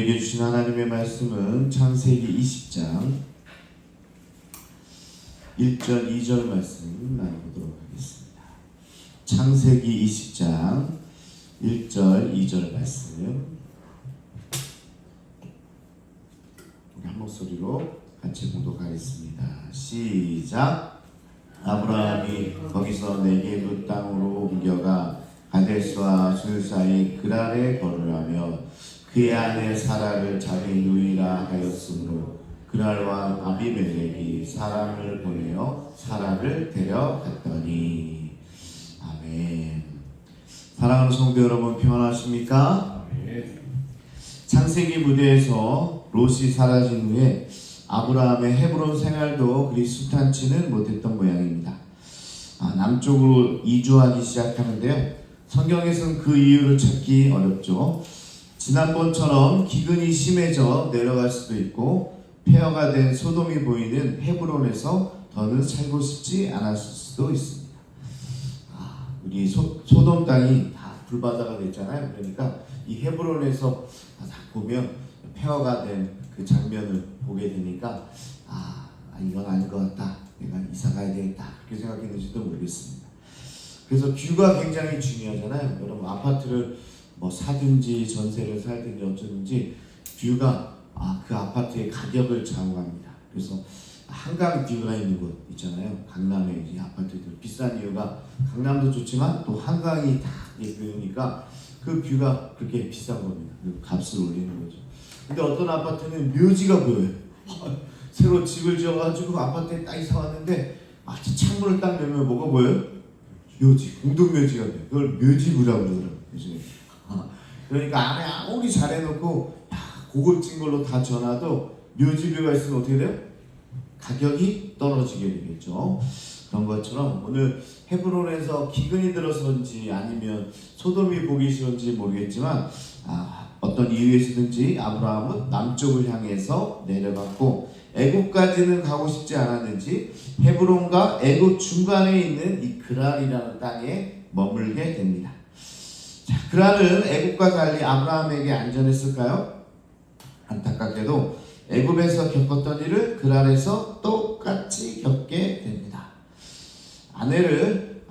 우리에게 주신 하나님의 말씀은 창세기 20장 1절 2절 말씀 나눠보도록 하겠습니다. 창세기 20장 1절 2절 말씀 우리 한 목소리로 같이 봉독하겠습니다. 시작. 아브라함이 거기서 네게브 땅으로 옮겨가 가데스와 술 사이 그랄에 거류하며 그의 아내 사라를 자기 누이라 하였으므로 그랄 왕 아비멜렉이 사람을 보내어 사라를 데려갔더니. 아멘. 사랑하는 성도 여러분, 평안하십니까? 아멘. 창세기 무대에서 롯이 사라진 후에 아브라함의 헤브론 생활도 그리 순탄치는 못했던 모양입니다. 남쪽으로 이주하기 시작하는데요, 성경에서는 그 이유를 찾기 어렵죠. 지난번처럼 기근이 심해져 내려갈 수도 있고 폐허가 된 소돔이 보이는 헤브론에서 더는 살고 싶지 않았을 수도 있습니다. 우리 소돔 땅이 다 불바다가 됐잖아요. 그러니까 이 헤브론에서 딱 보면 폐허가 된 그 장면을 보게 되니까 이건 아닌 것 같다, 내가 이사 가야 되겠다, 그렇게 생각했는지도 모르겠습니다. 그래서 뷰가 굉장히 중요하잖아요. 여러분, 아파트를 사든지 전세를 살든지 어쩌든지 뷰가 그 아파트의 가격을 좌우합니다. 그래서 한강 뷰가 있는 곳 있잖아요. 강남에 이제 아파트들 비싼 이유가 강남도 좋지만 또 한강이 다 보이니까 그 뷰가 그렇게 비싼 겁니다. 값을 올리는 거죠. 근데 어떤 아파트는 묘지가 보여요. 새로 집을 지어가지고 아파트에 딱 이사 왔는데 창문을 딱 열면 뭐가 보여요? 묘지, 공동묘지가 돼요. 그걸 묘지뷰라고 그러더라고요. 그러니까 안에 아무리 잘해놓고 고급진 걸로 다 전화도 묘지뷰가 있으면 어떻게 돼요? 가격이 떨어지게 되겠죠. 그런 것처럼 오늘 헤브론에서 기근이 들어서인지 아니면 소돔이 보기 싫은지 모르겠지만 어떤 이유에서든지 아브라함은 남쪽을 향해서 내려갔고 애굽까지는 가고 싶지 않았는지 헤브론과 애굽 중간에 있는 이 그랄이라는 땅에 머물게 됩니다. 그랄은 애굽과 달리 아브라함에게 안전했을까요? 안타깝게도 애굽에서 겪었던 일을 그랄에서 똑같이 겪게 됩니다. 아내를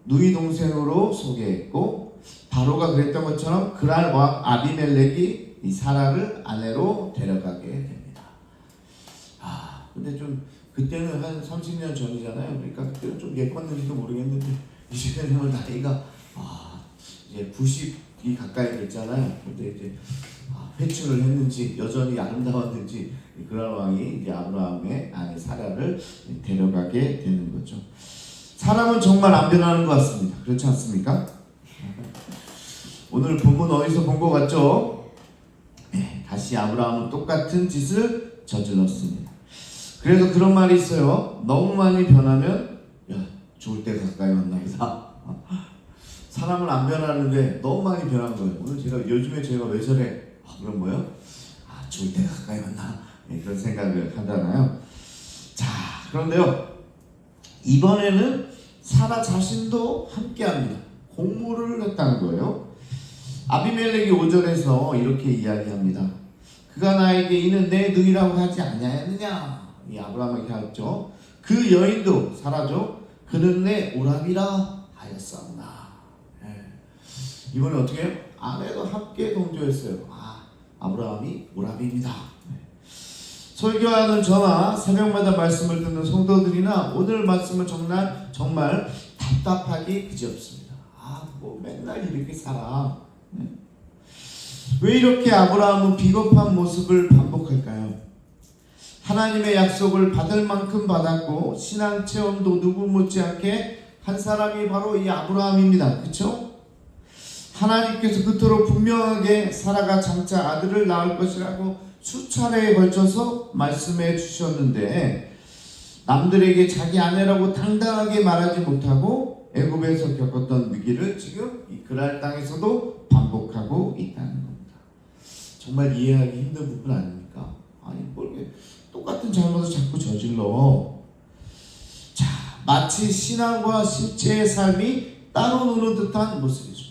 누이 동생으로 소개했고 바로가 그랬던 것처럼 그랄 왕 아비멜렉이 이 사라를 아내로 데려가게 됩니다. 근데 좀 그때는 한 30년 전이잖아요. 그러니까 그때는 좀 예뻤는지도 모르겠는데 이제는 나이가 이제 90이 가까이 됐잖아요. 근데 이제 회춘을 했는지 여전히 아름다웠는지 그랄 왕이 이제 아브라함의 아내 사라를 데려가게 되는 거죠. 사람은 정말 안 변하는 것 같습니다. 그렇지 않습니까? 오늘 본문 어디서 본 것 같죠? 다시 아브라함은 똑같은 짓을 저질렀습니다. 그래서 그런 말이 있어요. 너무 많이 변하면 죽을 때가 가까이 왔나 보다. 사람은 안 변하는데 너무 많이 변한 거예요. 오늘 요즘에 제가 왜 저래? 그런 거예요? 죽을 때가 가까이 왔나? 그런 생각을 하잖아요. 자, 그런데요, 이번에는 사라 자신도 함께합니다. 공모를 했다는 거예요. 아비멜렉이 5절에서 이렇게 이야기합니다. 그가 나에게 이는 내 누이라고 하지 아니하였느냐? 이 아브라함에게 하였죠. 그 여인도 사라죠. 그는 내 오랍이라 하였사오나. 이번에 어떻게 해요? 아내도 함께 동조했어요. 아브라함이 오랍입니다. 설교하는 저나 새벽마다 말씀을 듣는 성도들이나 오늘 말씀을 정말 답답하기 그지없습니다. 맨날 이렇게 살아. 왜 이렇게 아브라함은 비겁한 모습을 반복할까요? 하나님의 약속을 받을 만큼 받았고 신앙 체험도 누구 못지않게 한 사람이 바로 이 아브라함입니다. 그렇죠? 하나님께서 그토록 분명하게 사라가 장차 아들을 낳을 것이라고 수차례에 걸쳐서 말씀해 주셨는데 남들에게 자기 아내라고 당당하게 말하지 못하고 애굽에서 겪었던 위기를 지금 이 그랄 땅에서도 반복하고 있다는 겁니다. 정말 이해하기 힘든 부분 아닙니까? 뭘 이렇게 똑같은 잘못을 자꾸 저질러. 마치 신앙과 실제의 삶이 따로 노는 듯한 모습이죠.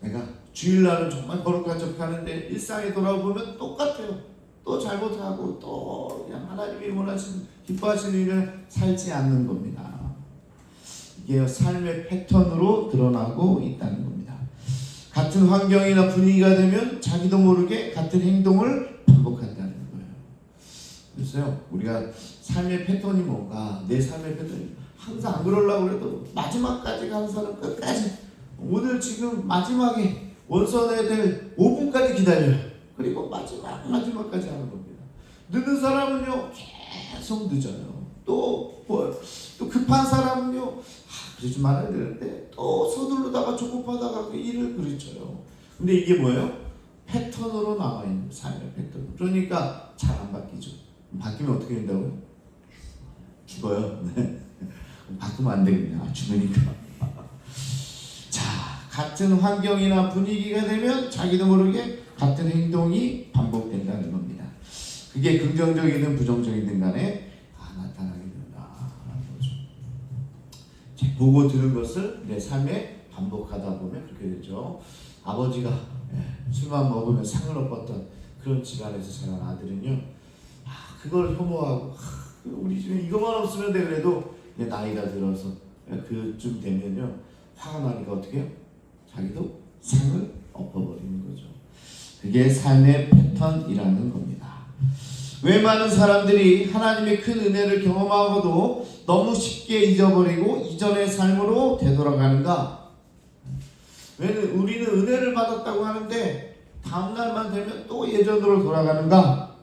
내가 주일날은 정말 거룩한 척하는데 일상에 돌아보면 똑같아요. 또 잘못하고 또 그냥 하나님이 원하시는 기뻐하시는 일을 살지 않는 겁니다. 이게 삶의 패턴으로 드러나고 있다는 겁니다. 같은 환경이나 분위기가 되면 자기도 모르게 같은 행동을 반복한다는 거예요. 그래서요, 우리가 삶의 패턴이 뭔가, 내 삶의 패턴이 항상 안 그러려고 해도 마지막까지 가는 사람 끝까지, 오늘 지금 마지막에 원서내야 될 5분까지 기다려요. 그리고 마지막까지 하는 겁니다. 늦는 사람은요 계속 늦어요. 또 급한 사람은요 그러지 말아야 되는데 또 서두르다가 조급하다가 그 일을 그르쳐요. 근데 이게 뭐예요? 패턴으로 남아있는 삶의 패턴. 그러니까 잘 안 바뀌죠. 바뀌면 어떻게 된다고요? 죽어요. 바꾸면 안 되겠냐, 죽으니까. 자, 같은 환경이나 분위기가 되면 자기도 모르게 같은 행동이 반복된다는 겁니다. 그게 긍정적이든 부정적이든 간에 나타나게 된다는 거죠. 보고 들은 것을 내 삶에 반복하다 보면 그렇게 되죠. 아버지가 술만 먹으면 상을 얻었던 그런 집안에서 자란 아들은요, 그걸 혐오하고 우리 집에 이것만 없으면 돼. 그래도 나이가 들어서 그쯤 되면요 화가 나니까 어떻게 해요? 자기도 상을 엎어버리는 거죠. 그게 삶의 패턴이라는 겁니다. 왜 많은 사람들이 하나님의 큰 은혜를 경험하고도 너무 쉽게 잊어버리고 이전의 삶으로 되돌아가는가? 왜 우리는 은혜를 받았다고 하는데 다음날만 되면 또 예전으로 돌아가는가?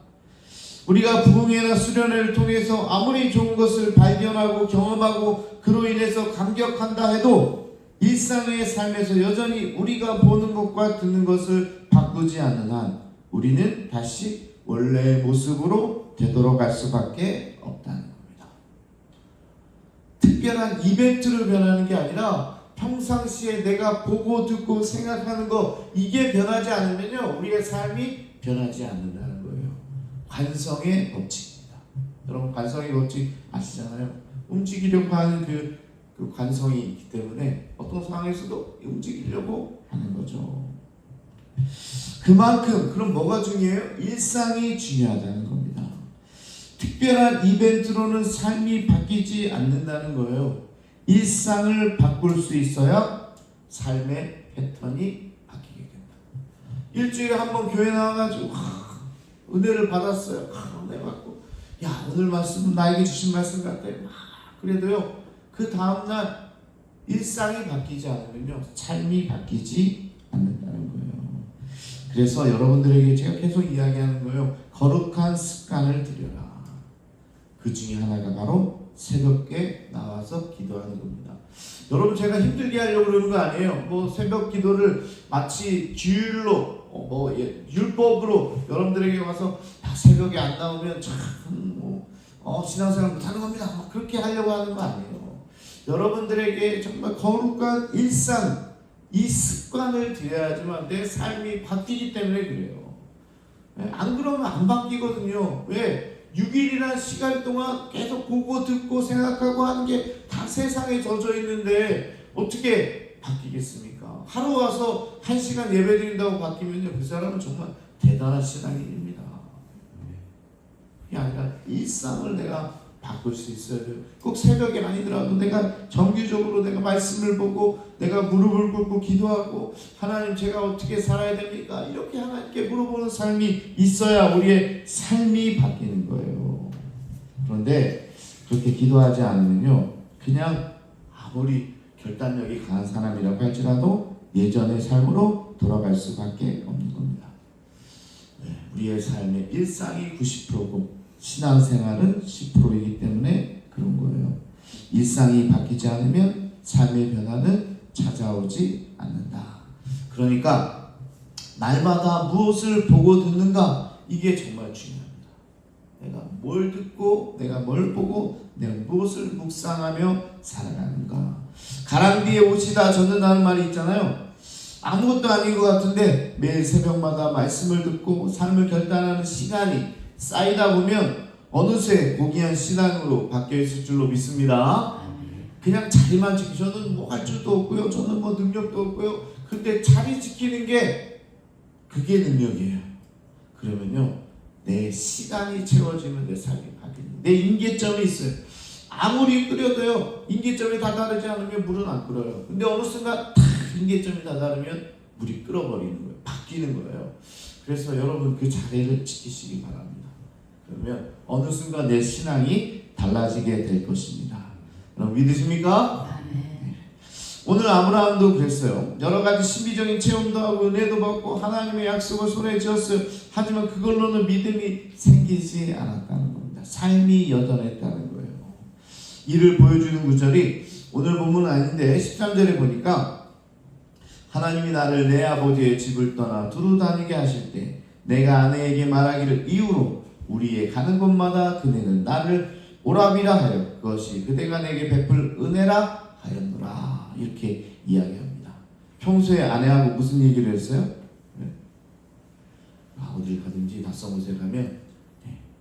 우리가 부흥회나 수련회를 통해서 아무리 좋은 것을 발견하고 경험하고 그로 인해서 감격한다 해도 일상의 삶에서 여전히 우리가 보는 것과 듣는 것을 바꾸지 않는 한 우리는 다시 원래의 모습으로 되돌아갈 수밖에 없다는 겁니다. 특별한 이벤트로 변하는 게 아니라 평상시에 내가 보고 듣고 생각하는 거, 이게 변하지 않으면요 우리의 삶이 변하지 않는다는 거예요. 관성의 법칙입니다. 여러분 관성의 법칙 아시잖아요. 움직이려고 하는 그 관성이 있기 때문에 어떤 상황에서도 움직이려고 하는 거죠. 그만큼 그럼 뭐가 중요해요? 일상이 중요하다는 겁니다. 특별한 이벤트로는 삶이 바뀌지 않는다는 거예요. 일상을 바꿀 수 있어야 삶의 패턴이 바뀌게 된다. 일주일에 한 번 교회 나와가지고 은혜를 받았어요. 은혜 받고 야 오늘 말씀은 나에게 주신 말씀 같아. 그래도요 그 다음날 일상이 바뀌지 않으면요 삶이 바뀌지 않는다는 거예요. 그래서 여러분들에게 제가 계속 이야기하는 거예요. 거룩한 습관을 들여라. 그 중에 하나가 바로 새벽에 나와서 기도하는 겁니다. 여러분 제가 힘들게 하려고 그러는 거 아니에요. 뭐 새벽 기도를 마치 주일로 율법으로 여러분들에게 와서 새벽에 안 나오면 참 신앙생활 못하는 겁니다. 그렇게 하려고 하는 거 아니에요. 여러분들에게 정말 거룩한 일상, 이 습관을 들여야지만 내 삶이 바뀌기 때문에 그래요. 안 그러면 안 바뀌거든요. 왜? 6일이라는 시간 동안 계속 보고 듣고 생각하고 하는 게 다 세상에 젖어 있는데 어떻게 바뀌겠습니까? 하루 와서 1시간 예배 드린다고 바뀌면요 그 사람은 정말 대단한 신앙인입니다. 그게 아니라 일상을 내가 바꿀 수 있어야 돼요. 꼭 새벽이 아니더라도 내가 정기적으로 내가 말씀을 보고 내가 무릎을 꿇고 기도하고 하나님 제가 어떻게 살아야 됩니까? 이렇게 하나님께 물어보는 삶이 있어야 우리의 삶이 바뀌는 거예요. 그런데 그렇게 기도하지 않으면요 그냥 아무리 결단력이 강한 사람이라고 할지라도 예전의 삶으로 돌아갈 수밖에 없는 겁니다. 우리의 삶의 일상이 90%고 신앙생활은 10%이기 때문에 그런 거예요. 일상이 바뀌지 않으면 삶의 변화는 찾아오지 않는다. 그러니까 날마다 무엇을 보고 듣는가, 이게 정말 중요합니다. 내가 뭘 듣고 내가 뭘 보고 내가 무엇을 묵상하며 살아가는가. 가랑비에 옷이 다 젖는다는 말이 있잖아요. 아무것도 아닌 것 같은데 매일 새벽마다 말씀을 듣고 삶을 결단하는 시간이 쌓이다 보면 어느새 고귀한 신앙으로 바뀌어 있을 줄로 믿습니다. 그냥 자리만 지키고 저는 뭐 할 줄도 없고요, 저는 뭐 능력도 없고요, 근데 자리 지키는 게 그게 능력이에요. 그러면요, 내 시간이 채워지면 내 삶이 바뀝니다. 내 임계점이 있어요. 아무리 끓여도요, 임계점이 다 다르지 않으면 물은 안 끓어요. 근데 어느 순간 딱 임계점이 다 다르면 물이 끓어버리는 거예요. 바뀌는 거예요. 그래서 여러분 그 자리를 지키시기 바랍니다. 그러면 어느 순간 내 신앙이 달라지게 될 것입니다. 여러분 믿으십니까? 네. 오늘 아브라함도 그랬어요. 여러 가지 신비적인 체험도 하고 은혜도 받고 하나님의 약속을 손에 쥐었어요. 하지만 그걸로는 믿음이 생기지 않았다는 겁니다. 삶이 여전했다는 거예요. 이를 보여주는 구절이 오늘 본문은 아닌데 13절에 보니까 하나님이 나를 내 아버지의 집을 떠나 두루 다니게 하실 때 내가 아내에게 말하기를 이후로 우리의 가는 곳마다 그네는 나를 오라비라 하여 그것이 그대가 내게 베풀 은혜라 하였노라. 이렇게 이야기합니다. 평소에 아내하고 무슨 얘기를 했어요? 네. 어딜 가든지 낯선 곳에 가면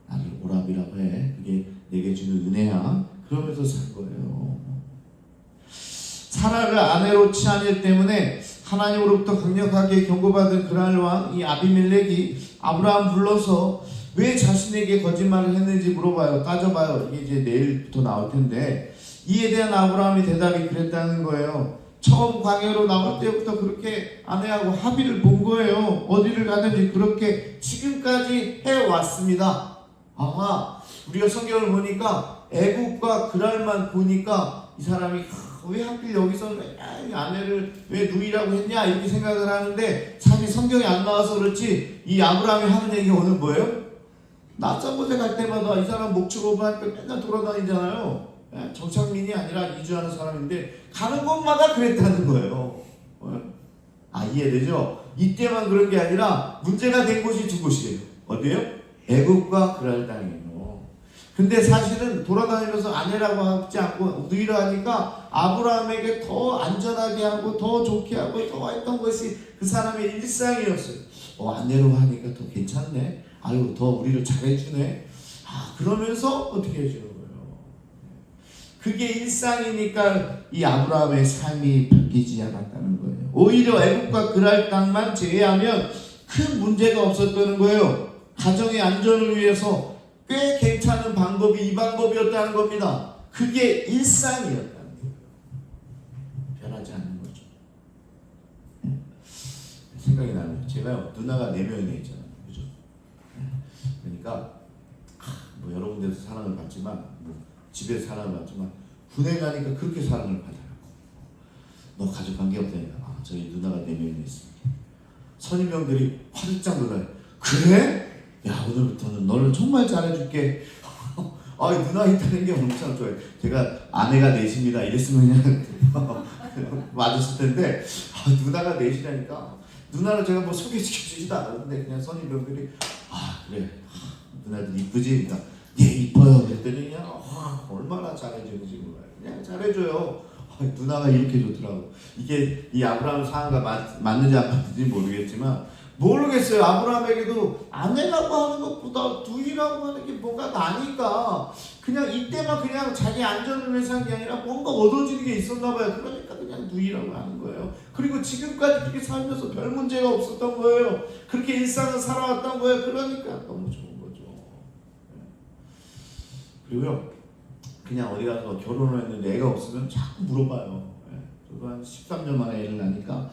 나를 오라비라고 해. 그게 내게 주는 은혜야. 그러면서 산 거예요. 사라를 아내로 취한 일 때문에 하나님으로부터 강력하게 경고받은 그날 왕 이 아비멜렉이 아브라함 불러서 왜 자신에게 거짓말을 했는지 물어봐요. 따져봐요. 이게 이제 내일부터 나올 텐데 이에 대한 아브라함의 대답이 그랬다는 거예요. 처음 광야로 나올 때부터 그렇게 아내하고 합의를 본 거예요. 어디를 가든지 그렇게 지금까지 해왔습니다. 아마 우리가 성경을 보니까 애국과 그랄만 보니까 이 사람이 왜 하필 여기서 아내를 왜 누이라고 했냐 이렇게 생각을 하는데 사실 성경에 안 나와서 그렇지 이 아브라함이 하는 얘기가 오늘 뭐예요? 낯선 곳에 갈 때마다 이 사람 목축 하니까 맨날 돌아다니잖아요. 정착민이 아니라 이주하는 사람인데 가는 곳마다 그랬다는 거예요. 이해되죠? 이때만 그런 게 아니라 문제가 된 곳이 두 곳이에요. 어디예요? 애국과 그랄 땅이에요. 근데 사실은 돌아다니면서 아내라고 하지 않고 누이라 하니까 아브라함에게 더 안전하게 하고 더 좋게 하고 더 했던 것이 그 사람의 일상이었어요. 아내로 하니까 더 괜찮네. 아유 더 우리를 잘해주네. 그러면서 어떻게 해주는 거예요. 그게 일상이니까 이 아브라함의 삶이 바뀌지 않았다는 거예요. 오히려 애국과 그랄 땅만 제외하면 큰 문제가 없었다는 거예요. 가정의 안전을 위해서 꽤 괜찮은 방법이 이 방법이었다는 겁니다. 그게 일상이었다는 거예요. 변하지 않는 거죠. 생각이 나네요. 제가 누나가 4명이나 있잖아요. 그죠? 그러니까 뭐 여러 군데서 사랑을 받지만 집에서 사랑을 받지만 군에 가니까 그렇게 사랑을 받아요. 너 가족 관계 없다니까. 저희 누나가 4명이나 있습니다. 선임병들이 화들짝 놀라요. 그래? 야 오늘부터는 너를 정말 잘해줄게. 누나 있다는 게 엄청 좋아요. 제가 아내가 넷입니다 이랬으면 그냥 맞았을 텐데 누나가 넷이라니까 누나를 제가 뭐 소개시켜주지도 않았는데 그냥 선임병들이 그래 누나들 이쁘지? 그러니까 예 이뻐요. 그랬더니 그냥 얼마나 잘해주는지 몰라요. 그냥 잘해줘요. 누나가 이렇게 좋더라고. 이게 이 아브라함 상황과 맞는지 안 맞는지 모르겠지만 모르겠어요. 아브라함에게도 아내라고 하는 것보다 누이라고 하는 게 뭐가 나니까 그냥 이때만 그냥 자기 안전을 위해서 한 게 아니라 뭔가 얻어지는 게 있었나 봐요. 그러니까 그냥 누이라고 하는 거예요. 그리고 지금까지 그렇게 살면서 별 문제가 없었던 거예요. 그렇게 일상을 살아왔던 거예요. 그러니까 너무 좋은 거죠. 그리고요 그냥 어디 가서 결혼을 했는데 애가 없으면 자꾸 물어봐요. 저도 한 13년 만에 애를 낳으니까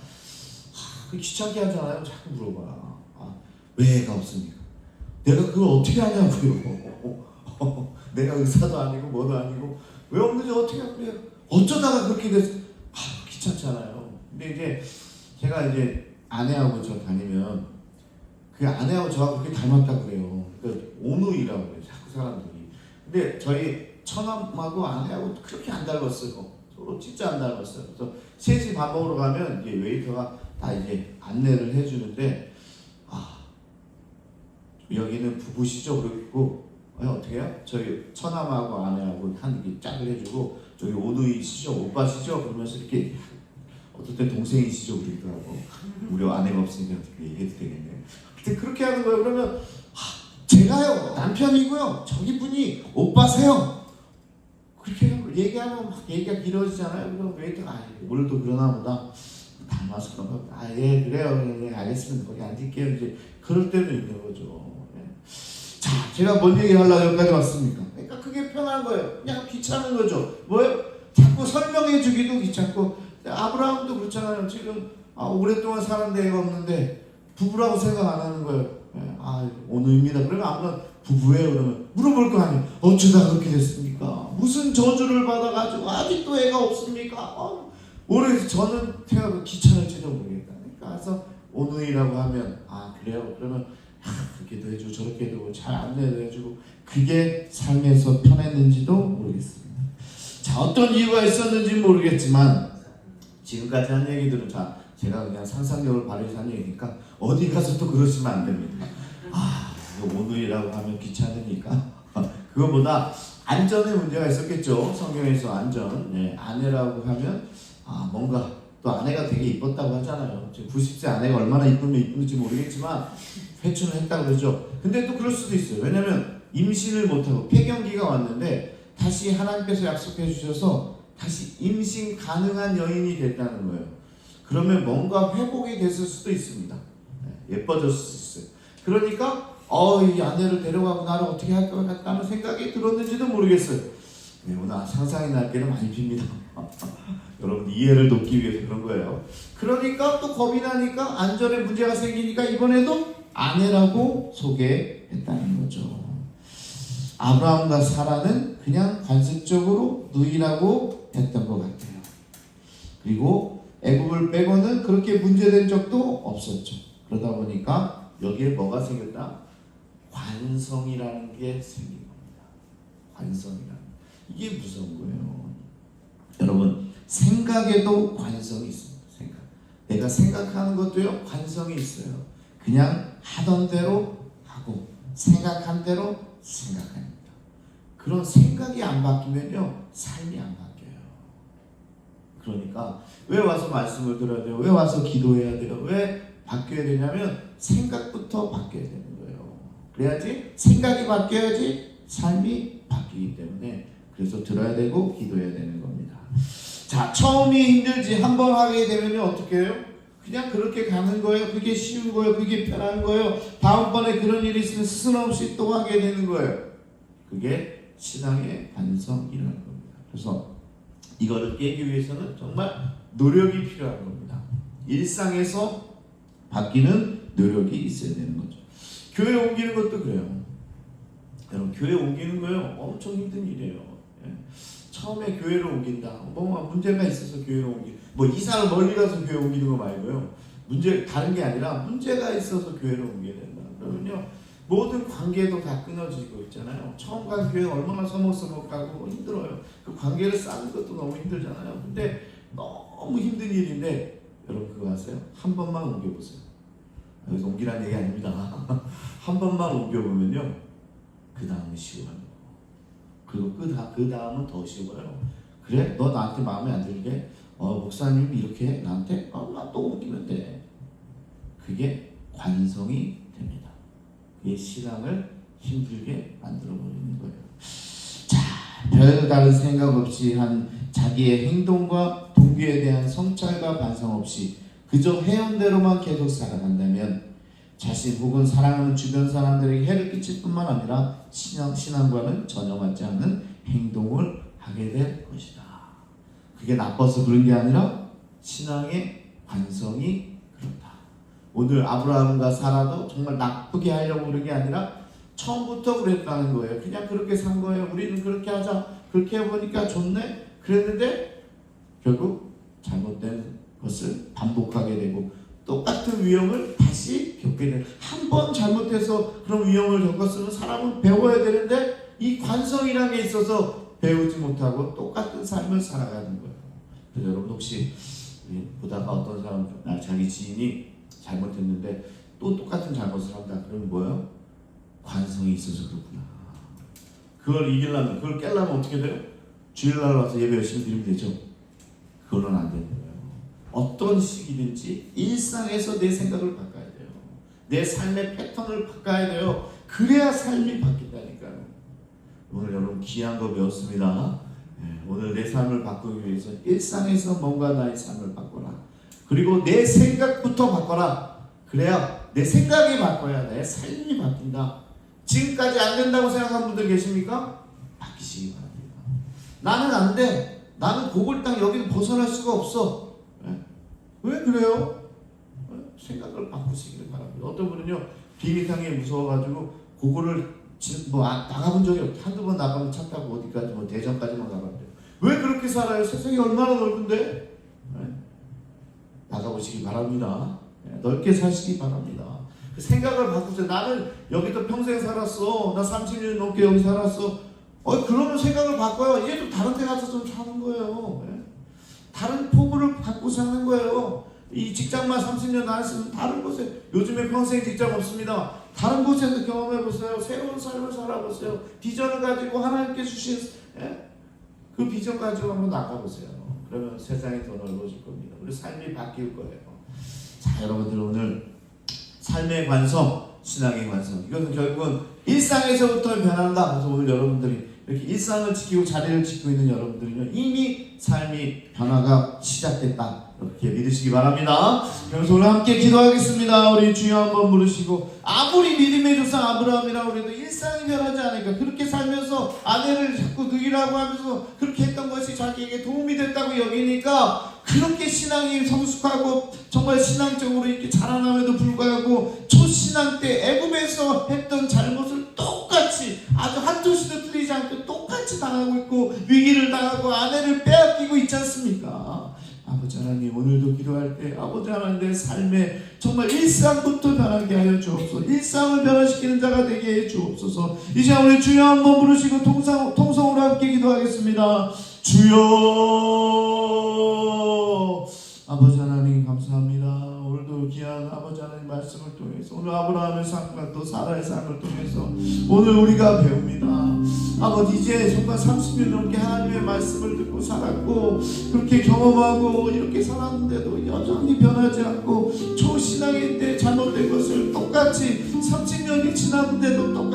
귀찮게 하잖아요. 자꾸 물어봐. 왜 애가 없습니까? 내가 그걸 어떻게 하냐고요. 내가 의사도 아니고 뭐도 아니고 왜 없는지 어떻게 하고요. 어쩌다가 그렇게 됐어. 귀찮잖아요. 근데 이제 제가 이제 아내하고 저 다니면 그 아내하고 저하고 그렇게 닮았다고 그래요. 그러니까 오누이라고 그래요. 자꾸 사람들이. 근데 저희 처남하고 아내하고 그렇게 안 닮았어요. 서로 진짜 안 닮았어요. 그래서 셋이 밥 먹으러 가면 이제 웨이터가 다 이제 안내를 해주는데 여기는 부부시죠? 그리고 어떻게 해요? 저희 처남하고 아내하고 한 이렇게 짝을 해주고 저기 오누이시죠? 오빠시죠? 그러면서 이렇게 어떨 때 동생이시죠? 그러기도 하고 우리 아내가 없으니까 어떻게 얘기해도 되겠네. 근데 그렇게 하는 거예요. 그러면 제가요 남편이고요 저기 분이 오빠세요. 그렇게 얘기하면 막 얘기가 길어지잖아요. 그럼 웨이터가 오늘도 그러나 보다 다 마스크 예 그래요. 예, 알겠습니다. 거기 앉을게요. 이제 그럴 때도 있는 거죠. 예. 자, 제가 뭔 얘기 하려고 여기까지 왔습니까? 그러니까 그게 편한 거예요. 그냥 귀찮은 거죠. 뭐예요? 자꾸 설명해 주기도 귀찮고. 아브라함도 그렇잖아요. 지금 오랫동안 사는데 애가 없는데 부부라고 생각 안 하는 거예요. 예. 오늘입니다. 그러면 아브라함 부부예요. 그러면 물어볼 거 아니에요. 어쩌다 그렇게 됐습니까? 무슨 저주를 받아가지고 아직도 애가 없습니까? 오래 저는 태어나고 귀찮을지도 모르겠다. 그래서 오늘이라고 하면 그래요. 그러면 그렇게도 해주고 저렇게도 잘 안내도 해주고 그게 삶에서 편했는지도 모르겠습니다. 자, 어떤 이유가 있었는지 모르겠지만 지금까지 한 얘기들은 제가 그냥 상상력을 발휘해서 한 얘기니까 어디 가서 또 그러시면 안 됩니다. 오늘이라고 하면 귀찮으니까 그것보다 안전에 문제가 있었겠죠. 성경에서 안전. 네, 아내라고 하면 뭔가 또 아내가 되게 이뻤다고 하잖아요. 지금 90세 아내가 얼마나 이쁘면 이쁜지 모르겠지만 회춘을 했다고 그러죠. 근데 또 그럴 수도 있어요. 왜냐면 임신을 못하고 폐경기가 왔는데 다시 하나님께서 약속해 주셔서 다시 임신 가능한 여인이 됐다는 거예요. 그러면 뭔가 회복이 됐을 수도 있습니다. 네, 예뻐졌을 수 있어요. 그러니까 이 아내를 데려가고 나를 어떻게 할 것 같다는 생각이 들었는지도 모르겠어요. 네, 오늘 상상의 날개를 많이 핍니다. 여러분 이해를 돕기 위해서 그런 거예요. 그러니까 또 겁이 나니까 안전에 문제가 생기니까 이번에도 아내라고 소개했다는 거죠. 아브라함과 사라는 그냥 관습적으로 누이라고 했던 것 같아요. 그리고 애굽을 빼고는 그렇게 문제된 적도 없었죠. 그러다 보니까 여기에 뭐가 생겼다? 관성이라는 게 생긴 겁니다. 관성이라는 이게 무서운 거예요. 여러분 생각에도 관성이 있습니다. 내가 생각하는 것도요 관성이 있어요. 그냥 하던 대로 하고 생각한 대로 생각합니다. 그런 생각이 안 바뀌면요 삶이 안 바뀌어요. 그러니까 왜 와서 말씀을 들어야 돼요? 왜 와서 기도해야 돼요? 왜 바뀌어야 되냐면 생각부터 바뀌어야 되는 거예요. 그래야지 생각이 바뀌어야지 삶이 바뀌기 때문에 그래서 들어야 되고 기도해야 되는 겁니다. 자, 처음이 힘들지 한번 하게 되면 어떻게 해요? 그냥 그렇게 가는 거예요. 그게 쉬운 거예요. 그게 편한 거예요. 다음번에 그런 일이 있으면 스스럼없이 또 하게 되는 거예요. 그게 신앙의 반성이라는 겁니다. 그래서 이거를 깨기 위해서는 정말 노력이 필요한 겁니다. 일상에서 바뀌는 노력이 있어야 되는 거죠. 교회 옮기는 것도 그래요. 여러분 교회 옮기는 거요 엄청 힘든 일이에요. 처음에 교회를 옮긴다. 뭐 문제가 있어서 교회를 뭐 이사를 멀리 가서 교회 옮기는 거 말고요. 문제 다른 게 아니라 문제가 있어서 교회를 옮겨야 된다. 그러면요 모든 관계도 다 끊어지고 있잖아요. 처음 간 교회 얼마나 서먹서먹 가고 힘들어요. 그 관계를 쌓는 것도 너무 힘들잖아요. 근데 너무 힘든 일인데 여러분 그거 아세요? 한 번만 옮겨보세요. 여기서 옮기라는 얘기 아닙니다. 한 번만 옮겨보면요 그 다음은 쉬워요. 그리고 그 다음은 더 쉬워요. 그래? 너 나한테 마음에 안 들게? 목사님이 이렇게 나한테? 나 또 옮기면 돼. 그게 관성이 됩니다. 그게 신앙을 힘들게 만들어버리는 거예요. 자, 별다른 생각 없이 한 자기의 행동과 동기에 대한 성찰과 반성 없이 그저 해온 대로만 계속 살아간다면 자신 혹은 사랑하는 주변 사람들에게 해를 끼칠 뿐만 아니라 신앙과는 전혀 맞지 않는 행동을 하게 될 것이다. 그게 나빠서 그런 게 아니라 신앙의 관성이 그렇다. 오늘 아브라함과 사라도 정말 나쁘게 하려고 그런 게 아니라 처음부터 그랬다는 거예요. 그냥 그렇게 산 거예요. 우리는 그렇게 하자. 그렇게 해보니까 좋네. 그랬는데 결국 잘못된 것을 반복하게 되고 똑같은 위험을 다시 겪게 되는. 한 번 잘못해서 그런 위험을 겪었으면 사람은 배워야 되는데 이 관성이라는 게 있어서 배우지 못하고 똑같은 삶을 살아가는 거예요. 그래서 여러분 혹시 보다가 어떤 사람 자기 지인이 잘못했는데 또 똑같은 잘못을 한다. 그러면 뭐예요? 관성이 있어서 그렇구나. 그걸 이기려면 그걸 깨려면 어떻게 돼요? 주일날 와서 예배 열심히 드리면 되죠. 그거는 안 되는 거예요. 어떤 시기든지 일상에서 내 생각을 바꿔야 돼요. 내 삶의 패턴을 바꿔야 돼요. 그래야 삶이 바뀐다니까요. 오늘 여러분 귀한 거 배웠습니다. 오늘 내 삶을 바꾸기 위해서 일상에서 뭔가 나의 삶을 바꿔라. 그리고 내 생각부터 바꿔라. 그래야 내 생각이 바꿔야 내 삶이 바뀐다. 지금까지 안 된다고 생각한 분들 계십니까? 바뀌시기 바랍니다. 나는 안 돼. 나는 고골당 여기는 벗어날 수가 없어. 왜 그래요? 생각을 바꾸시기를 바랍니다. 어떤 분은요, 비밀탕에 무서워가지고 고골을 나가본 적이 없고 한두 번 나가면 차 타고 어디까지 대전까지만 가봤대요. 왜 그렇게 살아요? 세상이 얼마나 넓은데? 나가보시기 바랍니다. 넓게 사시기 바랍니다. 그 생각을 바꾸세요. 나는 여기도 평생 살았어. 나 30년 넘게 여기 살았어. 그러면 생각을 바꿔요. 이제 좀 다른 데 가서 좀 사는 거예요. 다른 포부를 갖고 사는 거예요. 이 직장만 30년 안 했으면 다른 곳에, 요즘에 평생 직장 없습니다. 다른 곳에서 경험해보세요. 새로운 삶을 살아보세요. 비전을 가지고 하나님께 주신 그 비전 가지고 한번 나가보세요. 그러면 세상이 더 넓어질 겁니다. 우리 삶이 바뀔 거예요. 자, 여러분들 오늘 삶의 관성, 신앙의 관성, 이것은 결국은 일상에서부터 변한다. 그래서 오늘 여러분들이 이렇게 일상을 지키고 자리를 지키고 있는 여러분들은요, 이미 삶이 변화가 시작됐다. 이렇게 믿으시기 바랍니다. 그래서 오늘 함께 기도하겠습니다. 우리 주여 한번 부르시고, 아무리 믿음의 조상 아브라함이라고 해도 일상이 변하지 않으니까 그렇게 살면서 아내를 자꾸 누이라고 하면서 그렇게 했던 것이 자기에게 도움이 됐다고 여기니까 그렇게 신앙이 성숙하고 정말 신앙적으로 이렇게 자라남에도 불구하고 초신앙 때 애굽에서 했던 잘못을 똑같이 아주 한두 시도 틀리지 않고 똑같이 당하고 있고 위기를 당하고 아내를 빼앗기고 있지 않습니까? 아버지 하나님, 오늘도 기도할 때 아버지 하나님, 내 삶에 정말 일상부터 변하게 하여 주옵소서. 일상을 변화시키는 자가 되게 해 주옵소서. 이제 우리 주여 한번 부르시고 통성으로 함께 기도하겠습니다. 주여, 아버지 하나님 감사합니다. 오늘도 귀한 아버지 하나님 말씀을 통해서, 오늘 아브라함의 삶과 또 사라의 삶을 통해서 오늘 우리가 배웁니다. 아버지, 이제 정말 30년 넘게 하나님의 말씀을 듣고 살았고 그렇게 경험하고 이렇게 살았는데도 여전히 변하지 않고 초신앙일 때 잘못된 것을 똑같이 30년이 지났는데도 똑같이